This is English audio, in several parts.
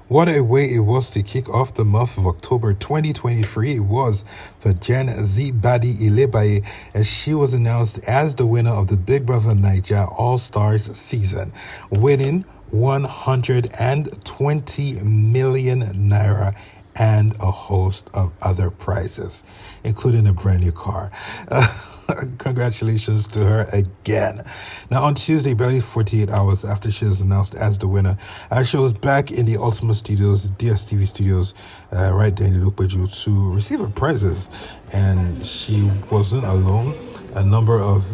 What a way it was to kick off the month of October 2023. It was for Gen Z baddie Ilebaye, as she was announced as the winner of the Big Brother Naija All-Stars season, winning 120 million naira and a host of other prizes, including a brand new car. Congratulations to her again. Now, on Tuesday, barely 48 hours after she was announced as the winner, she was back in the Ultimate Studios, DSTV Studios, right there in LiQWYD to receive her prizes. And she wasn't alone. A number of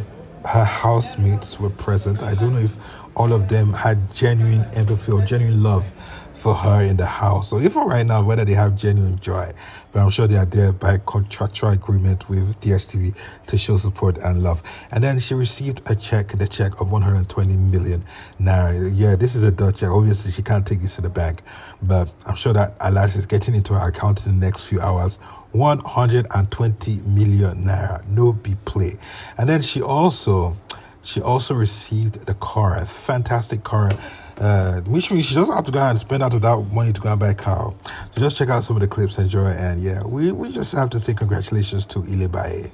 her housemates were present. I don't know if all of them had genuine empathy or genuine love for her in the house. So even right now, whether they have genuine joy, but I'm sure they are there by contractual agreement with DSTV to show support and love. And then she received the check of 120 million naira. Yeah, this is a Dutch check. Obviously, she can't take this to the bank, but I'm sure that Alas is getting into her account in the next few hours. 120 million naira, no be play. And then she also received the car, a fantastic car, which means she doesn't have to go and spend out of that money to go and buy a car. So just check out some of the clips, enjoy, and yeah, we just have to say congratulations to Ilebaye.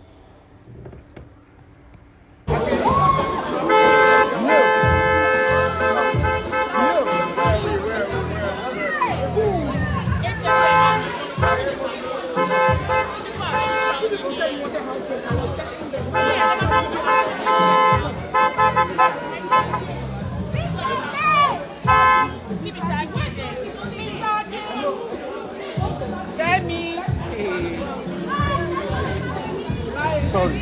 Sorry.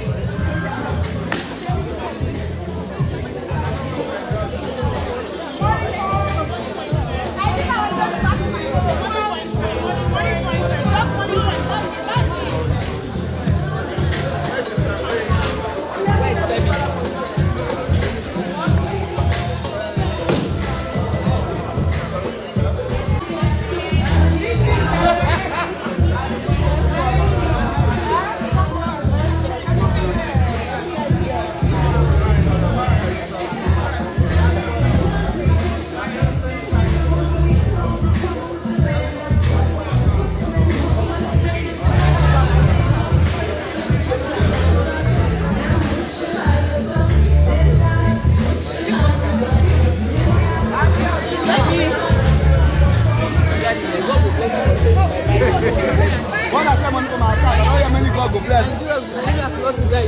God go bless.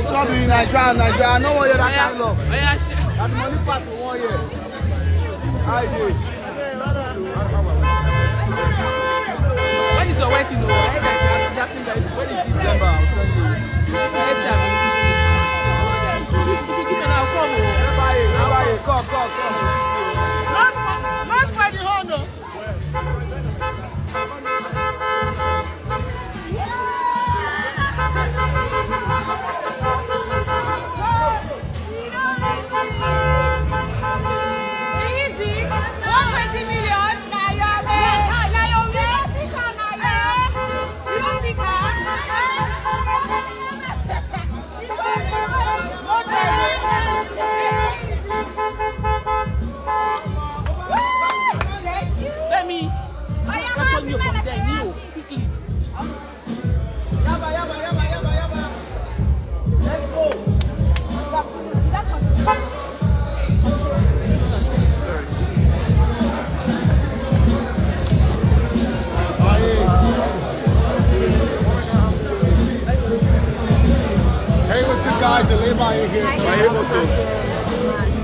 Some in Nigeria, no one here that can love. And money part for 1 year. I did. When is your wedding? When is December? I'll send you. Come. Last Friday, honor. Easy. 120 million. Let me return you from there, you quickly. Let's go. Hey, what's this guys? Ilebaye here.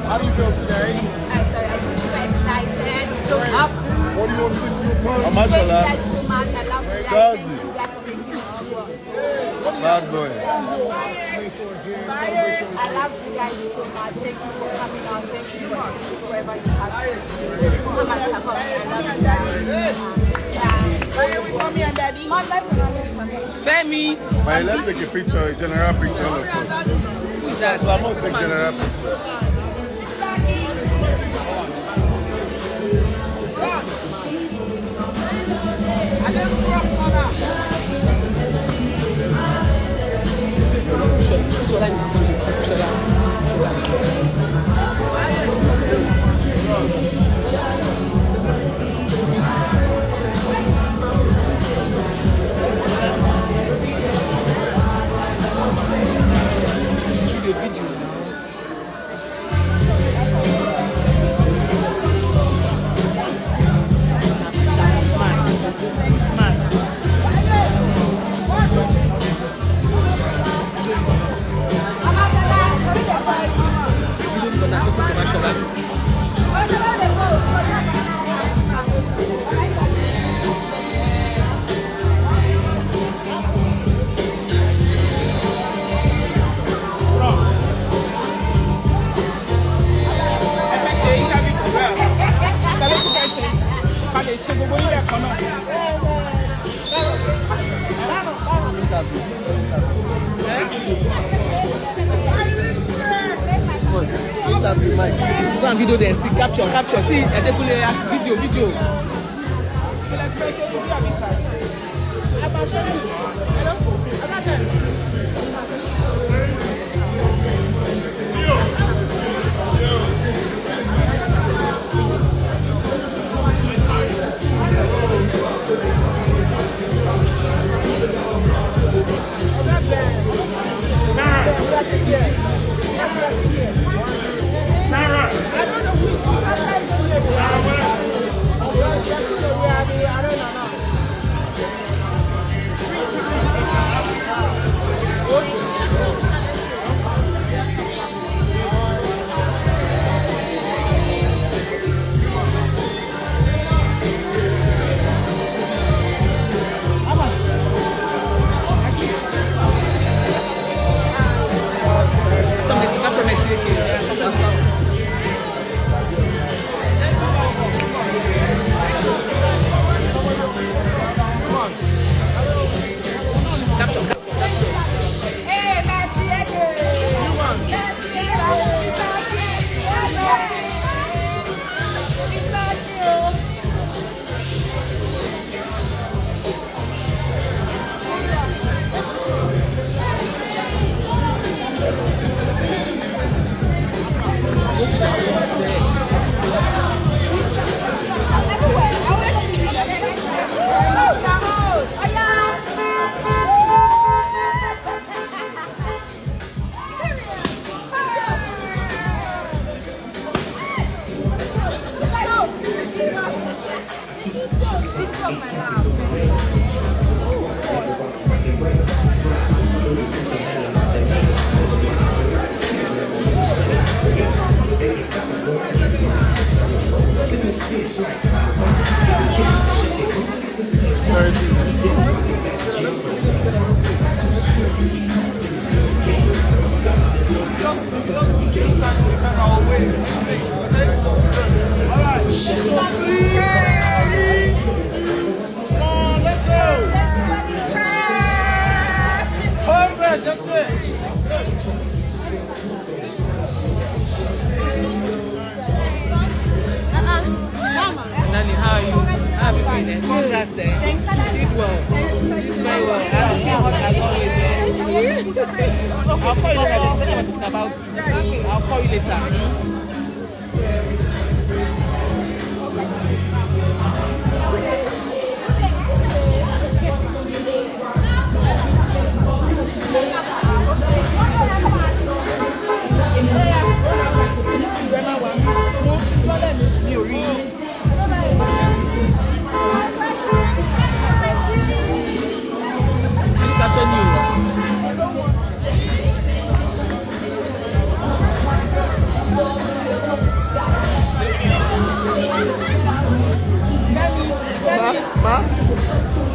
How do you feel today? I'm so excited. So up. What do you want to do? How much I love you guys. Bad boy. I love you guys so much. Thank you for coming out. Thank you for whoever you have. So much support. I love you guys. Femi. Man, let's take a picture, a general picture of us. Who's that? So I'm going to take a general picture. Go and video then see, capture. See, video.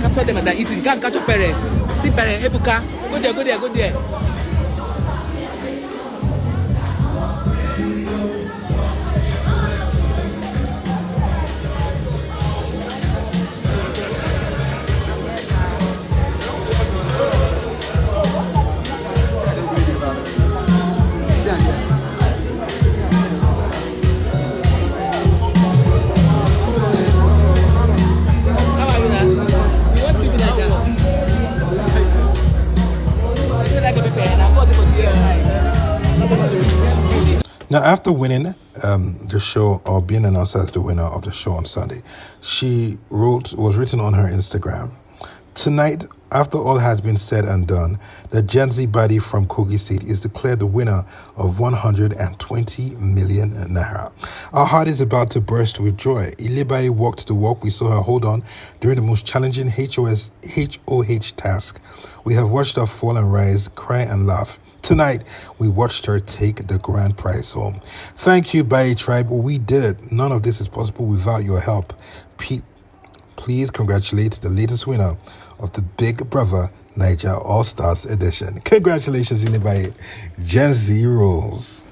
Capture them and they're eating. Can't capture Pere. See Pere, Ebuka. Go there. Now, after winning the show or being announced as the winner of the show on Sunday, she was written on her Instagram, "Tonight, after all has been said and done, the Gen Z body from Kogi State is declared the winner of 120 million naira. Our heart is about to burst with joy. Ilebaye walked the walk. We saw her hold on during the most challenging HOH task. We have watched her fall and rise, cry and laugh. Tonight, we watched her take the grand prize home. Thank you, Baye Tribe. We did it. None of this is possible without your help. Please congratulate the latest winner of the Big Brother Naija All Stars edition." Congratulations, Ilebaye. Gen Z rules.